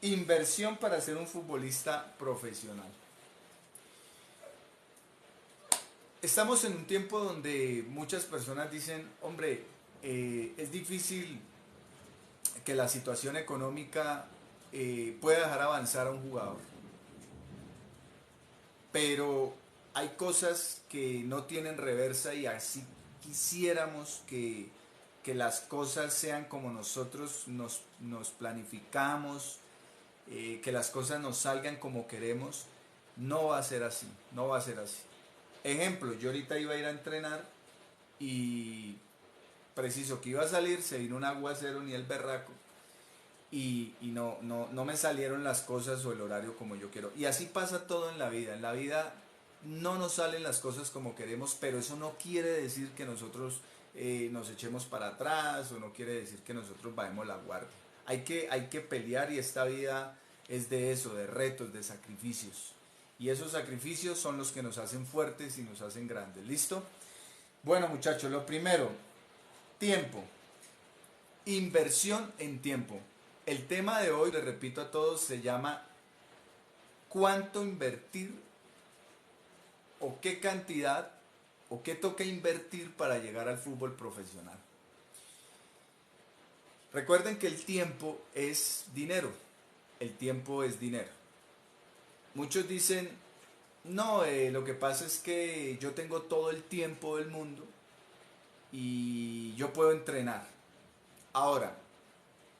Inversión para ser un futbolista profesional. Estamos en un tiempo donde muchas personas dicen, hombre, es difícil que la situación económica pueda dejar avanzar a un jugador, pero hay cosas que no tienen reversa y así quisiéramos que las cosas sean como nosotros nos planificamos, que las cosas nos salgan como queremos. No va a ser así, no va a ser así. Ejemplo, yo ahorita iba a ir a entrenar y preciso que iba a salir, se vino un aguacero ni el berraco y no me salieron las cosas o el horario como yo quiero. Y así pasa todo en la vida. En la vida no nos salen las cosas como queremos, pero eso no quiere decir que nosotros nos echemos para atrás o no quiere decir que nosotros bajemos la guardia. Hay que pelear y esta vida es de eso, de retos, de sacrificios. Y esos sacrificios son los que nos hacen fuertes y nos hacen grandes. ¿Listo? Bueno muchachos, lo primero, tiempo. Inversión en tiempo. El tema de hoy, le repito a todos, se llama cuánto invertir o qué cantidad o qué toca invertir para llegar al fútbol profesional. Recuerden que el tiempo es dinero. El tiempo es dinero. Muchos dicen, no, lo que pasa es que yo tengo todo el tiempo del mundo y yo puedo entrenar. Ahora,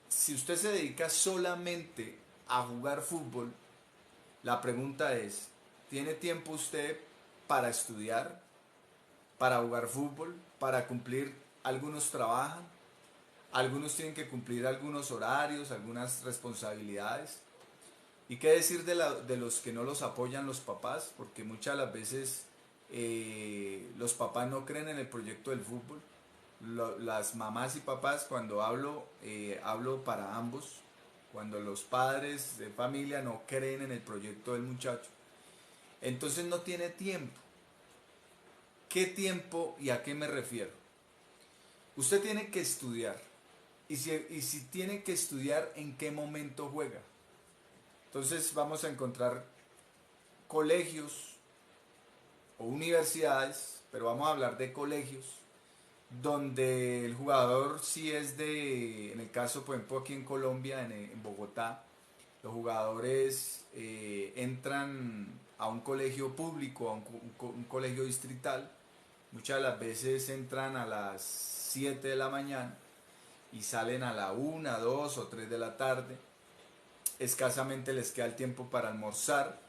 si usted se dedica solamente a jugar fútbol, la pregunta es, ¿tiene tiempo usted para estudiar, para jugar fútbol, para cumplir? Algunos trabajan, algunos tienen que cumplir algunos horarios, algunas responsabilidades. ¿Y qué decir de los que no los apoyan los papás? Porque muchas de las veces los papás no creen en el proyecto del fútbol. Las mamás y papás, cuando hablo, hablo para ambos. Cuando los padres de familia no creen en el proyecto del muchacho, entonces no tiene tiempo. ¿Qué tiempo y a qué me refiero? Usted tiene que estudiar. Y si tiene que estudiar, ¿en qué momento juega? Entonces vamos a encontrar colegios o universidades, pero vamos a hablar de colegios, donde el jugador sí es de, en el caso por ejemplo aquí en Colombia, en Bogotá, los jugadores entran a un colegio público, a un colegio distrital, muchas de las veces entran a las 7 de la mañana y salen a la 1, 2 o 3 de la tarde. Escasamente les queda el tiempo para almorzar.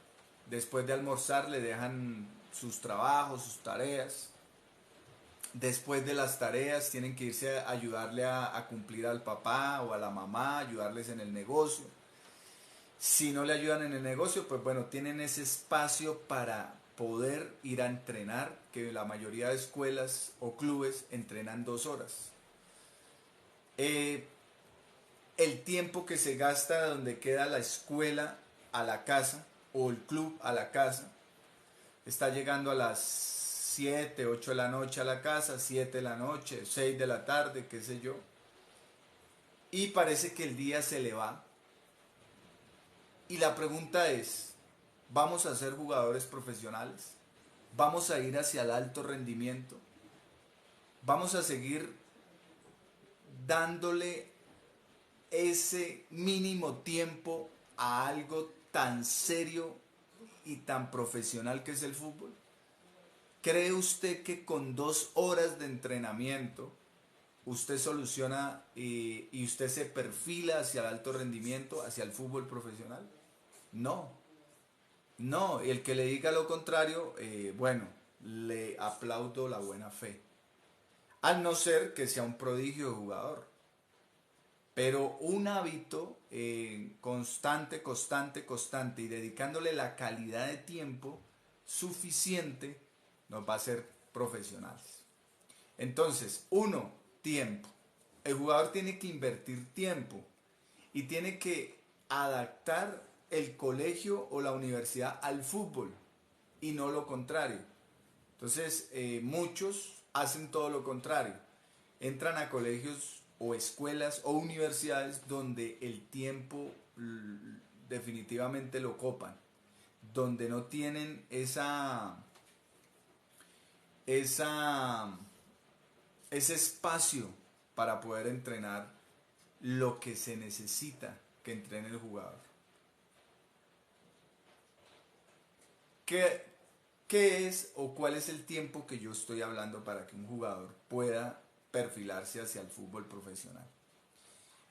Después de almorzar le dejan sus trabajos, sus tareas. Después de las tareas tienen que irse a ayudarle a cumplir al papá o a la mamá, ayudarles en el negocio. Si no le ayudan en el negocio, pues bueno, tienen ese espacio para poder ir a entrenar, que la mayoría de escuelas o clubes entrenan 2 horas. Eh, el tiempo que se gasta de donde queda la escuela a la casa o el club a la casa, está llegando a las 7 8 de la noche a la casa, 7 de la noche, 6 de la tarde, qué sé yo, y parece que el día se le va. Y la pregunta es, ¿vamos a ser jugadores profesionales? ¿Vamos a ir hacia el alto rendimiento? ¿Vamos a seguir dándole ese mínimo tiempo a algo tan serio y tan profesional que es el fútbol? ¿Cree usted que con 2 horas de entrenamiento usted soluciona y usted se perfila hacia el alto rendimiento, hacia el fútbol profesional? No, no. Y el que le diga lo contrario, bueno, le aplaudo la buena fe. Al no ser que sea un prodigio de jugador. Pero un hábito constante y dedicándole la calidad de tiempo suficiente nos va a hacer profesionales. Entonces, uno, tiempo. El jugador tiene que invertir tiempo y tiene que adaptar el colegio o la universidad al fútbol y no lo contrario. Entonces, muchos hacen todo lo contrario. Entran a colegios o escuelas o universidades donde el tiempo definitivamente lo copan, donde no tienen esa, ese espacio para poder entrenar lo que se necesita que entrene el jugador. ¿Qué, ¿Qué es o cuál es el tiempo que yo estoy hablando para que un jugador pueda perfilarse hacia el fútbol profesional?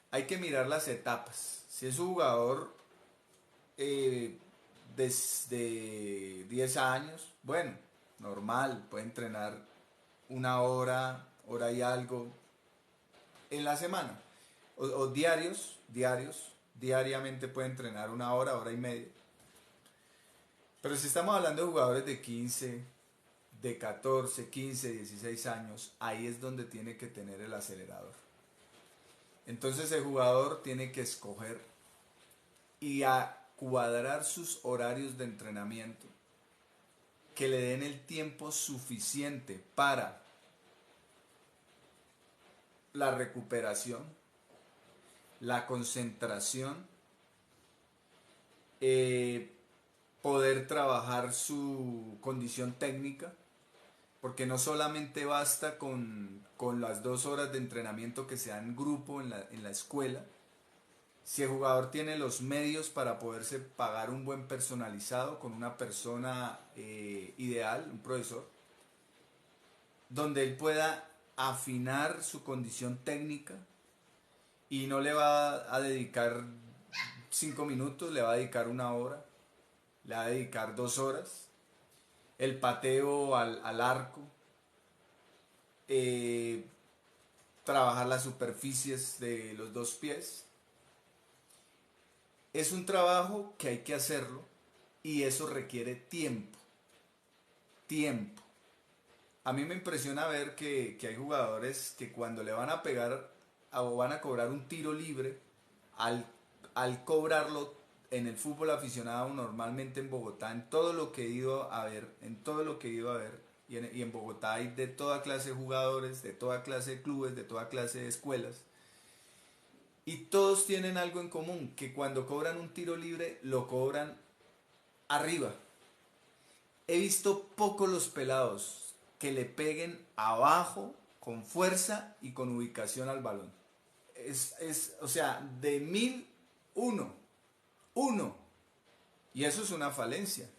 Hay que mirar las etapas. Si es un jugador desde 10 años, bueno, normal, puede entrenar una hora, hora y algo en la semana. O diariamente puede entrenar una hora, hora y media. Pero si estamos hablando de jugadores de 15, de 14, 15, 16 años, ahí es donde tiene que tener el acelerador. Entonces el jugador tiene que escoger y a cuadrar sus horarios de entrenamiento que le den el tiempo suficiente para la recuperación, la concentración, poder trabajar su condición técnica, porque no solamente basta con las 2 horas de entrenamiento que se dan en grupo en la escuela. Si el jugador tiene los medios para poderse pagar un buen personalizado con una persona ideal, un profesor, donde él pueda afinar su condición técnica y no le va a dedicar 5 minutos, le va a dedicar una hora, le va a dedicar 2 horas, el pateo al arco, eh, trabajar las superficies de los 2 pies. Es un trabajo que hay que hacerlo y eso requiere tiempo. Tiempo. A mí me impresiona ver que hay jugadores que cuando le van a pegar o van a cobrar un tiro libre, al, al cobrarlo en el fútbol aficionado normalmente en Bogotá, en todo lo que he ido a ver, y en Bogotá hay de toda clase de jugadores, de toda clase de clubes, de toda clase de escuelas, y todos tienen algo en común, que cuando cobran un tiro libre lo cobran arriba. He visto pocos los pelados que le peguen abajo con fuerza y con ubicación al balón. O sea, de 1000, uno. Uno. Y eso es una falencia.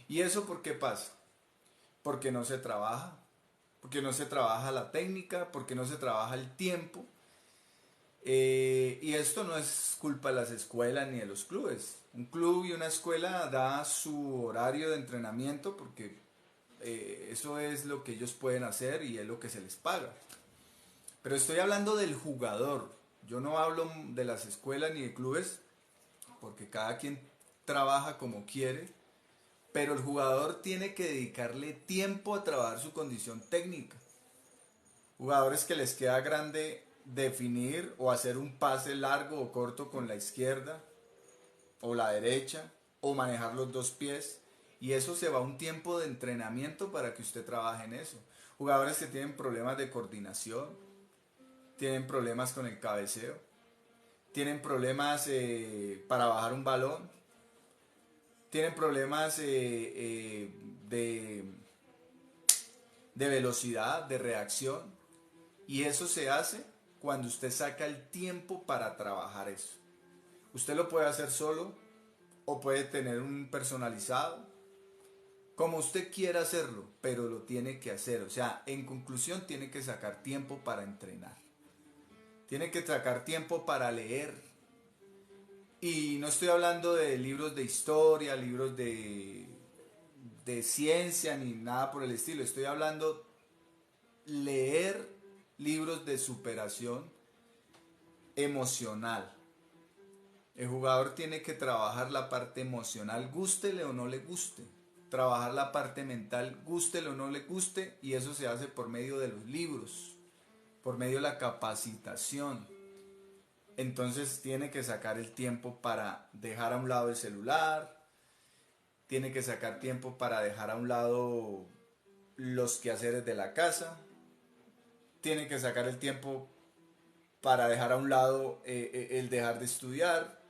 ¿Y eso por qué pasa? Porque no se trabaja. Porque no se trabaja la técnica, porque no se trabaja el tiempo. Y esto no es culpa de las escuelas ni de los clubes. Un club y una escuela da su horario de entrenamiento porque eso es lo que ellos pueden hacer y es lo que se les paga. Pero estoy hablando del jugador. Yo no hablo de las escuelas ni de clubes porque cada quien trabaja como quiere. Pero el jugador tiene que dedicarle tiempo a trabajar su condición técnica. Jugadores que les queda grande definir o hacer un pase largo o corto con la izquierda o la derecha o manejar los 2 pies, y eso se va a un tiempo de entrenamiento para que usted trabaje en eso. Jugadores que tienen problemas de coordinación, tienen problemas con el cabeceo, tienen problemas para bajar un balón, tienen problemas de velocidad, de reacción, y eso se hace cuando usted saca el tiempo para trabajar eso. Usted lo puede hacer solo o puede tener un personalizado, como usted quiera hacerlo, pero lo tiene que hacer. O sea, en conclusión, tiene que sacar tiempo para entrenar. Tiene que sacar tiempo para leer. Y no estoy hablando de libros de historia, libros de ciencia, ni nada por el estilo. Estoy hablando leer libros de superación emocional. El jugador tiene que trabajar la parte emocional, gústele o no le guste. Trabajar la parte mental, gústele o no le guste, y eso se hace por medio de los libros, por medio de la capacitación. Entonces tiene que sacar el tiempo para dejar a un lado el celular, tiene que sacar tiempo para dejar a un lado los quehaceres de la casa, tiene que sacar el tiempo para dejar a un lado el dejar de estudiar,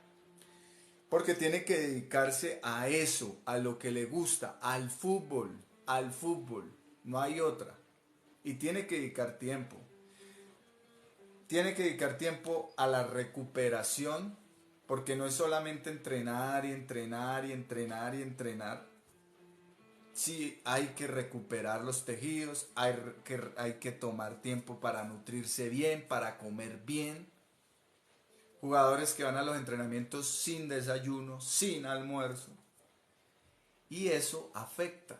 Porque tiene que dedicarse a eso, a lo que le gusta, al fútbol, no hay otra. Y tiene que dedicar tiempo. Tiene que dedicar tiempo a la recuperación, porque no es solamente entrenar y entrenar y entrenar y entrenar. Sí, hay que recuperar los tejidos, hay que tomar tiempo para nutrirse bien, para comer bien. Jugadores que van a los entrenamientos sin desayuno, sin almuerzo. Y eso afecta.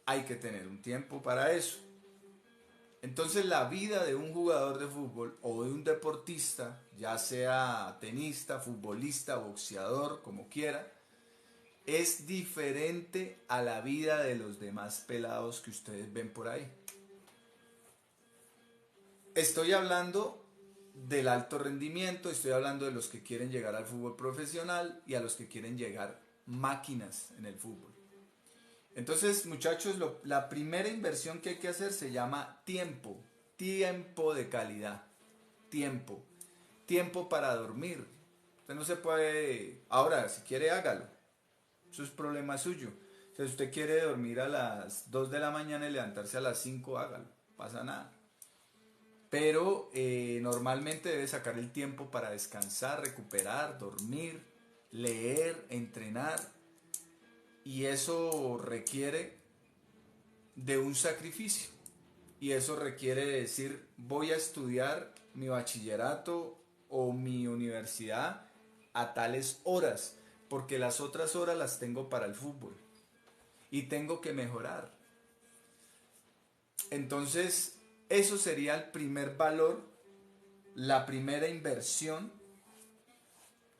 Hay que tener un tiempo para eso. Entonces la vida de un jugador de fútbol o de un deportista, ya sea tenista, futbolista, boxeador, como quiera, es diferente a la vida de los demás pelados que ustedes ven por ahí. Estoy hablando del alto rendimiento, estoy hablando de los que quieren llegar al fútbol profesional y a los que quieren llegar máquinas en el fútbol. Entonces, muchachos, la primera inversión que hay que hacer se llama tiempo, tiempo de calidad, tiempo, tiempo para dormir. Usted no se puede, ahora, si quiere hágalo, eso es problema suyo. Si usted quiere dormir a las 2 de la mañana y levantarse a las 5, hágalo, pasa nada. Pero normalmente debe sacar el tiempo para descansar, recuperar, dormir, leer, entrenar. Y eso requiere de un sacrificio. Y eso requiere decir, voy a estudiar mi bachillerato o mi universidad a tales horas, porque las otras horas las tengo para el fútbol. Y tengo que mejorar. Entonces, eso sería el primer valor, la primera inversión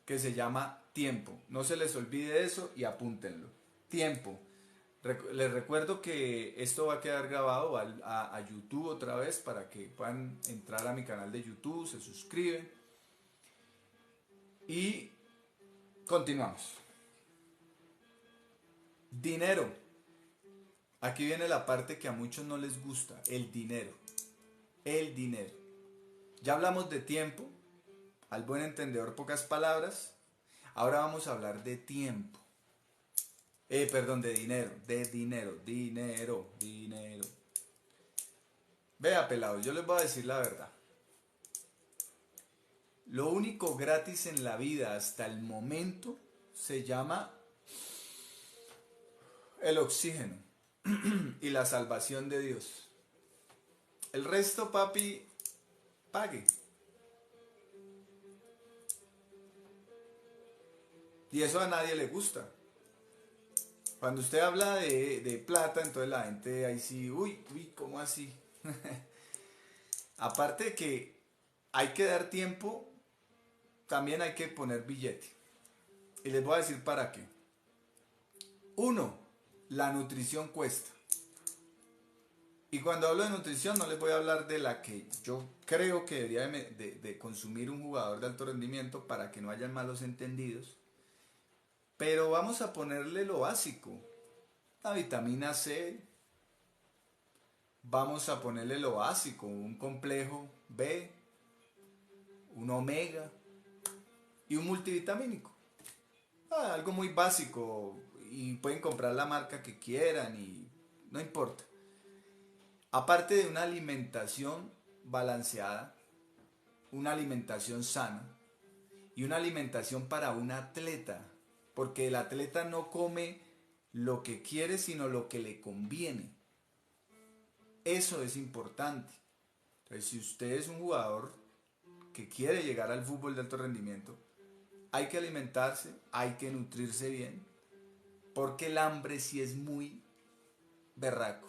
que se llama tiempo. No se les olvide eso y apúntenlo. Tiempo. Les recuerdo que esto va a quedar grabado a YouTube otra vez para que puedan entrar a mi canal de YouTube, se suscriben y continuamos. Dinero. Aquí viene la parte que a muchos no les gusta, el dinero. El dinero. Ya hablamos de tiempo, al buen entendedor pocas palabras. Ahora vamos a hablar de tiempo. Perdón, de dinero, dinero. Vea, pelado, yo les voy a decir la verdad. Lo único gratis en la vida hasta el momento se llama el oxígeno y la salvación de Dios. El resto, papi, pague. Y eso a nadie le gusta. Cuando usted habla de plata, entonces la gente ahí sí, uy, ¿cómo así? Aparte de que hay que dar tiempo, también hay que poner billete. Y les voy a decir para qué. Uno, la nutrición cuesta. Y cuando hablo de nutrición no les voy a hablar de la que yo creo que debería de consumir un jugador de alto rendimiento para que no hayan malos entendidos. Pero vamos a ponerle lo básico. La vitamina C. Vamos a ponerle lo básico. Un complejo B. Un omega. Y un multivitamínico. Algo muy básico. Y pueden comprar la marca que quieran y no importa. Aparte de una alimentación balanceada, una alimentación sana y una alimentación para un atleta, porque el atleta no come lo que quiere, sino lo que le conviene. Eso es importante. Entonces, si usted es un jugador que quiere llegar al fútbol de alto rendimiento, hay que alimentarse, hay que nutrirse bien, porque el hambre sí es muy berraco.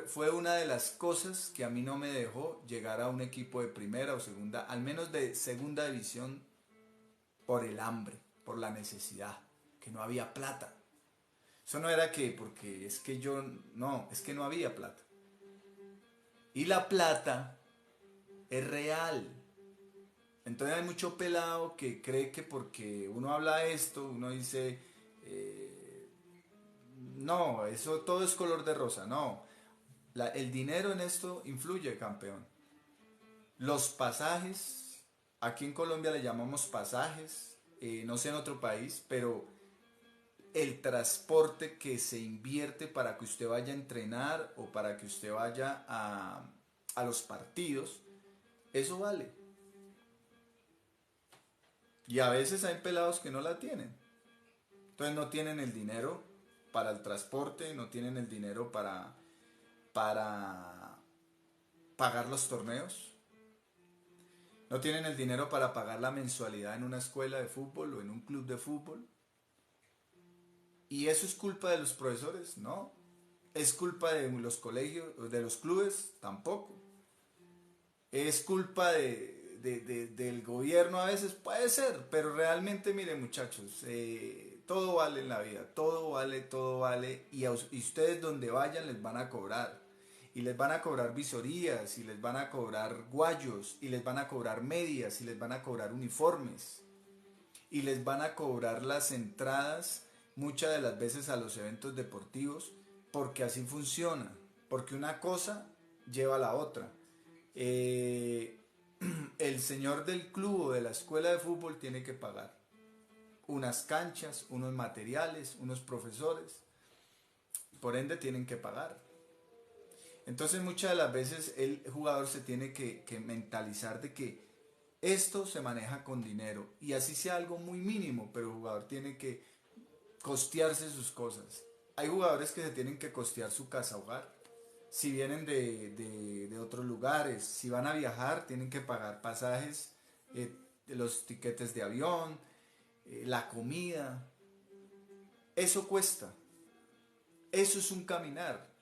Fue una de las cosas que a mí no me dejó llegar a un equipo de primera o segunda, al menos de segunda división, por el hambre, por la necesidad, que no había plata. Eso no era que, porque es que yo, no, es que no había plata. Y la plata es real. Entonces hay mucho pelado que cree que porque uno habla esto, uno dice, no, eso todo es color de rosa, no. El dinero en esto influye, campeón. Los pasajes, aquí en Colombia le llamamos pasajes, no sé en otro país, pero el transporte que se invierte para que usted vaya a entrenar o para que usted vaya a los partidos, eso vale. Y a veces hay pelados que no la tienen. Entonces no tienen el dinero para el transporte, no tienen el dinero para pagar los torneos, no tienen el dinero para pagar la mensualidad en una escuela de fútbol o en un club de fútbol. ¿Y eso es culpa de los profesores? No. ¿Es culpa de los colegios, de los clubes? Tampoco. ¿Es culpa del gobierno a veces? Puede ser, pero realmente, miren muchachos, todo vale en la vida, todo vale, y ustedes donde vayan les van a cobrar. Y les van a cobrar visorías, y les van a cobrar guayos, y les van a cobrar medias, y les van a cobrar uniformes, y les van a cobrar las entradas muchas de las veces a los eventos deportivos, porque así funciona, porque una cosa lleva a la otra. Eh, el señor del club o de la escuela de fútbol tiene que pagar unas canchas, unos materiales, unos profesores, por ende tienen que pagar. Entonces muchas de las veces el jugador se tiene que mentalizar de que esto se maneja con dinero y así sea algo muy mínimo, pero el jugador tiene que costearse sus cosas. Hay jugadores que se tienen que costear su casa hogar. Si vienen de otros lugares, si van a viajar, tienen que pagar pasajes, los tiquetes de avión, la comida. Eso cuesta. Eso es un caminar.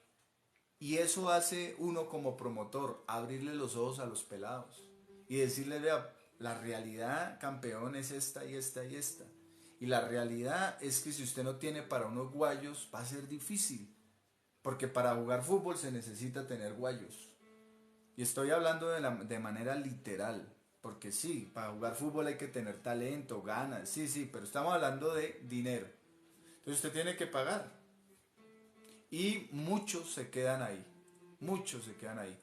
Y eso hace uno como promotor, abrirle los ojos a los pelados y decirles, vea, la realidad, campeón, es esta y esta y esta. Y la realidad es que si usted no tiene para unos guayos, va a ser difícil. Porque para jugar fútbol se necesita tener guayos. Y estoy hablando de manera literal. Porque sí, para jugar fútbol hay que tener talento, ganas. Sí, sí, pero estamos hablando de dinero. Entonces usted tiene que pagar. Y muchos se quedan ahí. Muchos se quedan ahí.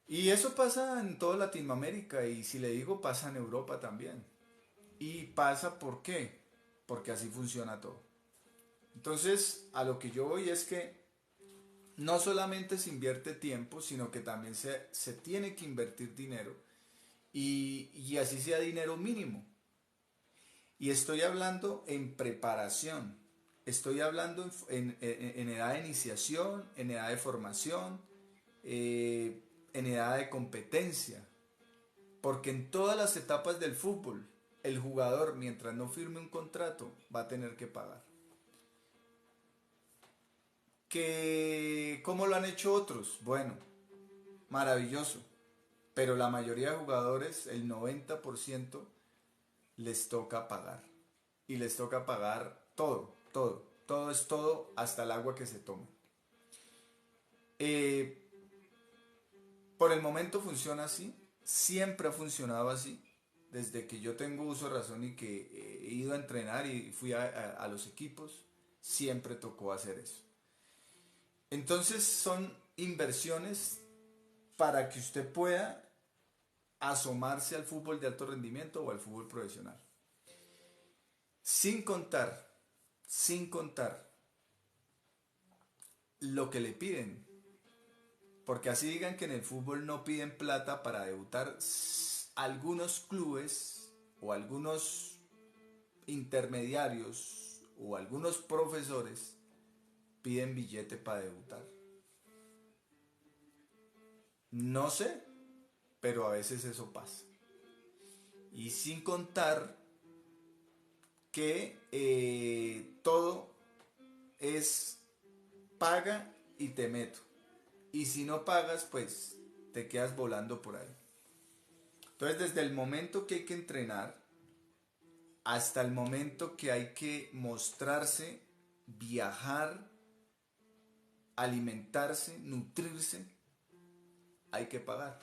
Y eso pasa en toda Latinoamérica. Y si le digo, pasa en Europa también. Y pasa ¿por qué? Porque así funciona todo. Entonces, a lo que yo voy es que no solamente se invierte tiempo, sino que también se tiene que invertir dinero y así sea dinero mínimo. Y estoy hablando en preparación, estoy hablando en edad de iniciación, en edad de formación, en edad de competencia, porque en todas las etapas del fútbol, el jugador, mientras no firme un contrato, va a tener que pagar. ¿Cómo lo han hecho otros? Bueno, maravilloso. Pero la mayoría de jugadores, el 90%, les toca pagar. Y les toca pagar todo, todo. Todo es todo, hasta el agua que se toma. Eh, por el momento funciona así. Siempre ha funcionado así. Desde que yo tengo uso de razón y que he ido a entrenar y fui a los equipos, siempre tocó hacer eso. Entonces son inversiones para que usted pueda asomarse al fútbol de alto rendimiento o al fútbol profesional. Sin contar, sin contar lo que le piden. Porque así digan que en el fútbol no piden plata para debutar, algunos clubes o algunos intermediarios o algunos profesores piden billete para debutar. No sé, pero a veces eso pasa. Y sin contar que todo es paga y te meto. Y si no pagas, pues te quedas volando por ahí. Entonces, desde el momento que hay que entrenar hasta el momento que hay que mostrarse, viajar, alimentarse, nutrirse, hay que pagar.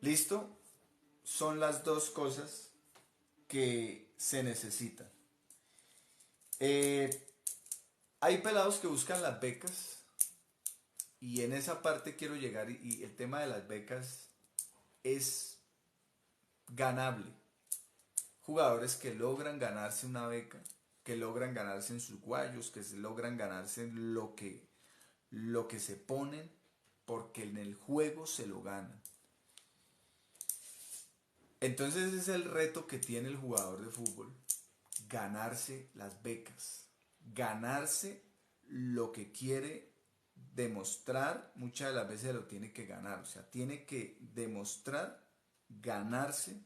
¿Listo? Son las dos cosas que se necesitan. Eh, Hay pelados que buscan las becas y en esa parte quiero llegar y el tema de las becas es ganable. Jugadores que logran ganarse una beca, que logran ganarse en sus guayos, que se logran ganarse en lo que se ponen, porque en el juego se lo ganan. Entonces ese es el reto que tiene el jugador de fútbol, ganarse las becas, ganarse lo que quiere demostrar, muchas de las veces lo tiene que ganar, o sea, tiene que demostrar, ganarse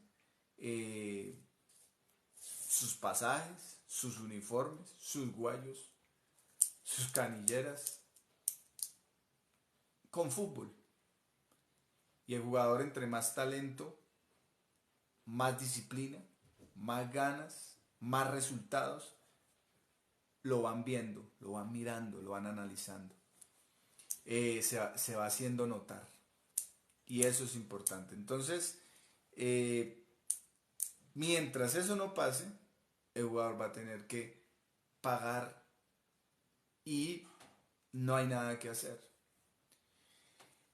sus pasajes, sus uniformes, sus guayos, sus canilleras, con fútbol. Y el jugador entre más talento, más disciplina, más ganas, más resultados, lo van viendo, lo van mirando, lo van analizando. Se va haciendo notar. Y eso es importante. Entonces, mientras eso no pase, el jugador va a tener que pagar y no hay nada que hacer.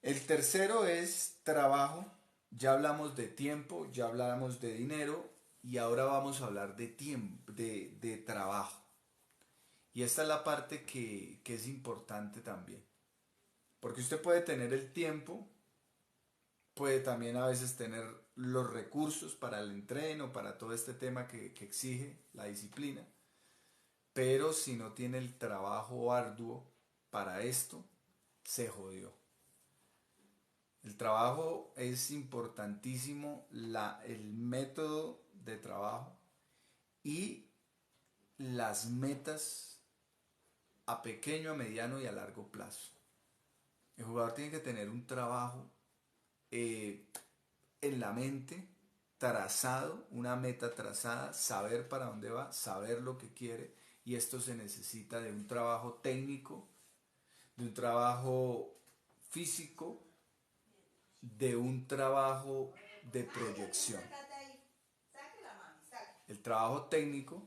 El tercero es trabajo. Ya hablamos de tiempo, ya hablamos de dinero y ahora vamos a hablar de tiempo, de trabajo. Y esta es la parte que es importante también. Porque usted puede tener el tiempo, puede también a veces tener los recursos para el entreno, para todo este tema que exige la disciplina, pero si no tiene el trabajo arduo para esto, se jodió. El trabajo es importantísimo, el método de trabajo y las metas a pequeño, a mediano y a largo plazo. El jugador tiene que tener un trabajo en la mente, trazado, una meta trazada, saber para dónde va, saber lo que quiere, y esto se necesita de un trabajo técnico, de un trabajo físico, de un trabajo de proyección. El trabajo técnico,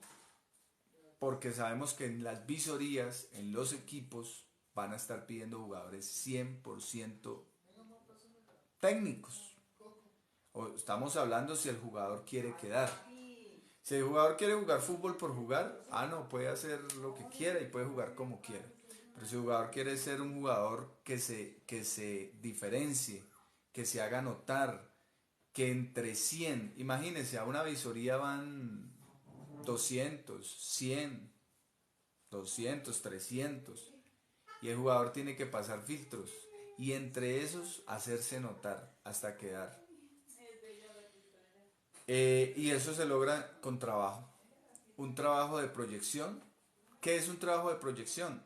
porque sabemos que en las visorías, en los equipos, van a estar pidiendo jugadores 100% técnicos. Estamos hablando si el jugador quiere quedar. Si el jugador quiere jugar fútbol por jugar, no, puede hacer lo que quiera y puede jugar como quiera. Pero si el jugador quiere ser un jugador que se diferencie, que se haga notar, que entre 100, imagínense, a una visoría van 200, 100, 200, 300, y el jugador tiene que pasar filtros, y entre esos hacerse notar hasta quedar. Y eso se logra con trabajo. Un trabajo de proyección. ¿Qué es un trabajo de proyección?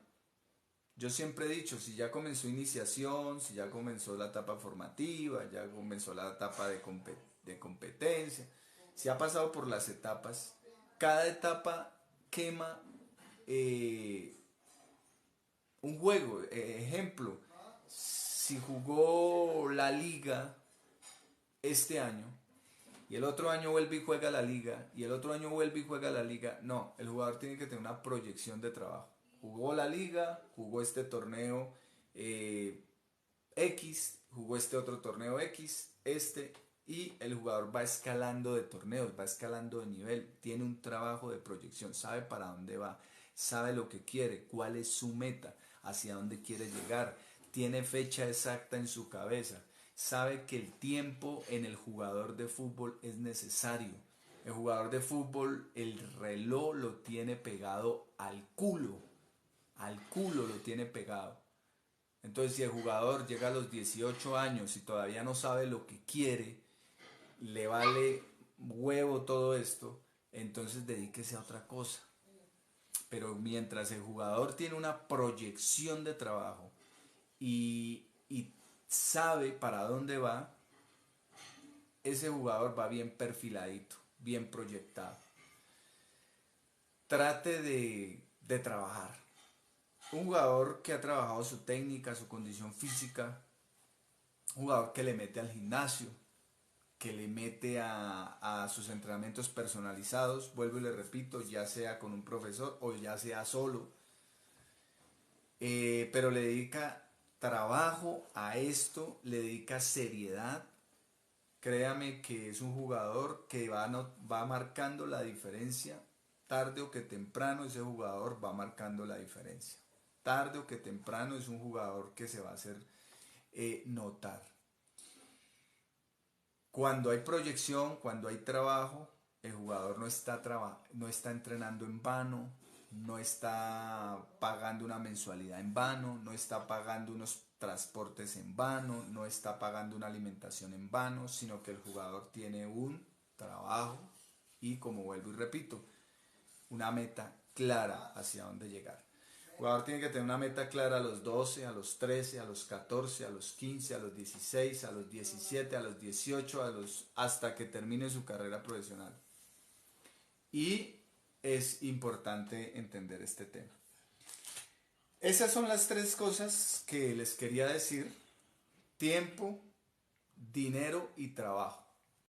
Yo siempre he dicho, si ya comenzó iniciación, si ya comenzó la etapa formativa, ya comenzó la etapa de competencia, si ha pasado por las etapas, cada etapa quema un juego. Ejemplo, si jugó la liga este año, y el otro año vuelve y juega la liga, y el otro año vuelve y juega la liga. No, el jugador tiene que tener una proyección de trabajo. Jugó la liga, jugó este torneo X, jugó este otro torneo X, y el jugador va escalando de torneos, va escalando de nivel, tiene un trabajo de proyección, sabe para dónde va, sabe lo que quiere, cuál es su meta, hacia dónde quiere llegar, tiene fecha exacta en su cabeza, sabe que el tiempo en el jugador de fútbol es necesario. El jugador de fútbol, el reloj lo tiene pegado al culo lo tiene pegado. Entonces, si el jugador llega a los 18 años y todavía no sabe lo que quiere, le vale huevo todo esto, entonces dedíquese a otra cosa. Pero mientras el jugador tiene una proyección de trabajo y sabe para dónde va, ese jugador va bien perfiladito, bien proyectado. Trate de trabajar. Un jugador que ha trabajado su técnica, su condición física, un jugador que le mete al gimnasio, que le mete a sus entrenamientos personalizados, vuelvo y le repito, ya sea con un profesor o ya sea solo, pero le dedica trabajo a esto, le dedica seriedad, créame que es un jugador que va marcando la diferencia. Tarde o que temprano ese jugador va marcando la diferencia. Tarde o que temprano es un jugador que se va a hacer notar. Cuando hay proyección, cuando hay trabajo, el jugador no está entrenando en vano, no está pagando una mensualidad en vano, no está pagando unos transportes en vano, no está pagando una alimentación en vano, sino que el jugador tiene un trabajo y, como vuelvo y repito, una meta clara hacia dónde llegar. El jugador tiene que tener una meta clara a los 12, a los 13, a los 14, a los 15, a los 16, a los 17, a los 18, hasta que termine su carrera profesional. Y es importante entender este tema. Esas son las tres cosas que les quería decir: tiempo, dinero y trabajo.